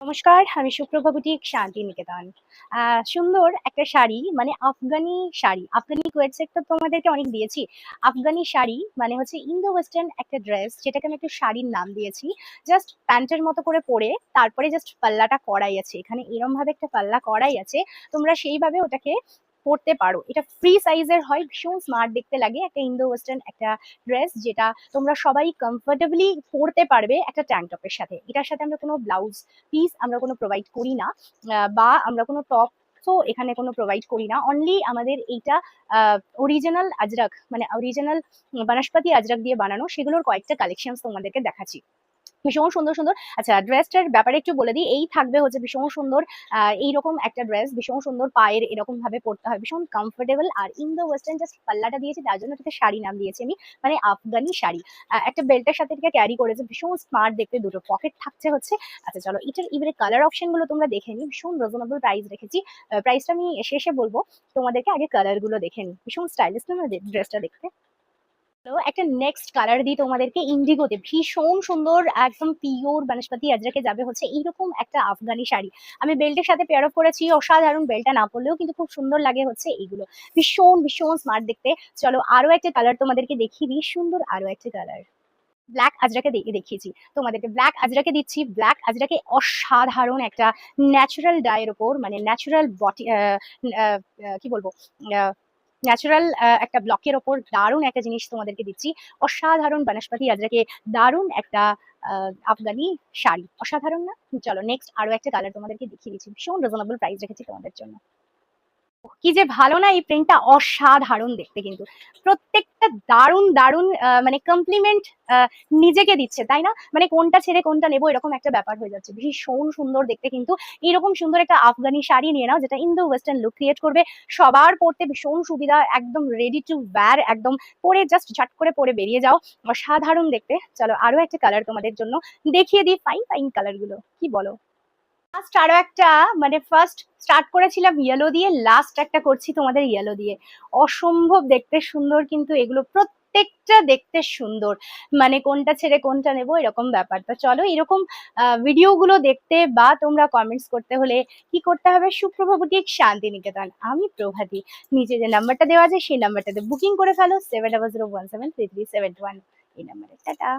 নমস্কার, আমি সুপ্রভা বুটিক শান্তিনিকেতন। সুন্দর একটা শাড়ি মানে আফগানি শাড়ি। আফগানি কোয়েট সেট তো তোমাদেরকে অনেক দিয়েছি। আফগানি শাড়ি মানে হচ্ছে ইন্দো ওয়েস্টার্ন একটা ড্রেস যেটাকে আমি একটু শাড়ির নাম দিয়েছি। জাস্ট প্যান্টের মতো করে পরে তারপরে জাস্ট পাল্লাটা করাই আছে। এখানে এরমভাবে একটা পাল্লা করাই আছে। তোমরা সেইভাবে ওটাকে পরতে পারো। এটা ফ্রি সাইজের হয়, ভীষণ স্মার্ট দেখতে লাগে। একটা ইন্দো ওয়েস্টার্ন একটা ড্রেস যেটা তোমরা সবাই কমফোর্টেবলি পরতে পারবে একটা ট্যাঙ্ক টপের সাথে। এটার সাথে আমরা কোনো ব্লাউজ পিস আমরা কোনো প্রোভাইড করি না, বা আমরা কোনো টপ তো এখানে কোনো প্রোভাইড করি না। অনলি আমাদের এইটা অরিজিনাল আজরাক মানে অরিজিনাল বনস্পতি আজরাক দিয়ে বানানো, সেগুলোর কয়েকটা কালেকশন তোমাদেরকে দেখাচ্ছি। ভীষণ সুন্দর সুন্দর। আচ্ছা, ড্রেসটার ব্যাপারে একটু বলে দিই। এই থাকবে হচ্ছে ভীষণ সুন্দর এইরকম একটা ড্রেস, ভীষণ সুন্দর, পায়ের এরকম ভাবে পরতে হয়, ভীষণ কমফোর্টেবল। আর ইন্দো ওয়েস্টার্ন জাস্ট পাল্লাটা দিয়েছি, তার জন্য এটাকে শাড়ি নাম দিয়েছি আমি, মানে আফগানি শাড়ি। একটা বেল্টের সাথে এটাকে ক্যারি করেছে, ভীষণ স্মার্ট দেখতে, দুটো পকেট থাকছে হচ্ছে। আচ্ছা চলো, এটার এবারে কালার অপশন গুলো তোমরা দেখে নি, ভীষণ রিজনেবল প্রাইস রেখেছি। প্রাইসটা আমি শেষে বলবো, তোমাদেরকে আগে কালার গুলো দেখে নি। ভীষণ স্টাইলিশ না ড্রেসটা দেখতে। তো একটা নেক্সট কালার দিই তোমাদেরকে, ইন্ডিগোতে, ভীষণ সুন্দর, একদম পিওর বনস্পতি আজরাকে যাবে হচ্ছে এইরকম একটা আফগানি শাড়ি। আমি বেল্টের সাথে পেয়ার অফ করেছি, অসাধারণ। বেল্টটা না পরলেও কিন্তু খুব সুন্দর লাগে হচ্ছে এইগুলো, ভীষণ ভীষণ স্মার্ট দেখতে। চলো আরো একটা কালার তোমাদেরকে দেখিয়ে দিই, সুন্দর আরো একটা কালার। ব্ল্যাক আজরাকে দেখিয়েছি তোমাদেরকে, ব্ল্যাক আজরাকে দিচ্ছি। ব্ল্যাক আজরাকে অসাধারণ একটা ন্যাচারাল ডায়ের ওপর, মানে ন্যাচারাল বটি, কি বলবো, ন্যাচারাল একটা ব্লকের ওপর দারুণ একটা জিনিস তোমাদেরকে দিচ্ছি। অসাধারণ বনস্পতি আজরাকে, দারুণ একটা আফগানি শাড়ি, অসাধারণ না? চলো নেক্সট আরো একটা কালার তোমাদেরকে দেখিয়ে দিচ্ছি, ভীষণ রিজনেবল প্রাইস রেখেছি তোমাদের জন্য। কি যে ভালো না, এই প্রিন্টটা অসাধারণ দেখতে, কিন্তু প্রত্যেকটা দারুণ দারুণ মানে কমপ্লিমেন্ট নিজেকে দিচ্ছে, তাই না? মানে কোনটা ছেড়ে কোনটা নেবো এরকম একটা ব্যাপার হয়ে যাচ্ছে, ভীষণ সুন্দর দেখতে। কিন্তু এরকম সুন্দর একটা আফগানি শাড়ি নিয়ে নাও যেটা ইন্দো ওয়েস্টার্ন লুক ক্রিয়েট করবে, সবার পরতে ভীষণ সুবিধা, একদম রেডি টু ওয়্যার, একদম পরে জাস্ট ঝট করে পরে বেরিয়ে যাও, অসাধারণ দেখতে। চলো আরো একটা কালার তোমাদের জন্য দেখিয়ে দিই, ফাইন ফাইন কালার গুলো, কি বলো? লাস্ট আরো একটা, মানে ফার্স্ট স্টার্ট করেছিলাম ইয়েলো দিয়ে, লাস্ট একটা করছি তোমাদের ইয়েলো দিয়ে। অসম্ভব দেখতে সুন্দর, কিন্তু এগুলো প্রত্যেকটা দেখতে সুন্দর, মানে কোনটা ছেড়ে কোনটা নেবো এরকম ব্যাপার। তো চলো এরকম ভিডিও গুলো দেখতে বা তোমরা কমেন্টস করতে হলে কি করতে হবে? সুপ্রভা বুটিক শান্তিনিকেতন, আমি প্রভাতী, নিচে যে নাম্বারটা দেওয়া আছে সেই নাম্বারটাতে বুকিং করে ফেলো, 7001733721, এই নাম্বারে। টাটা।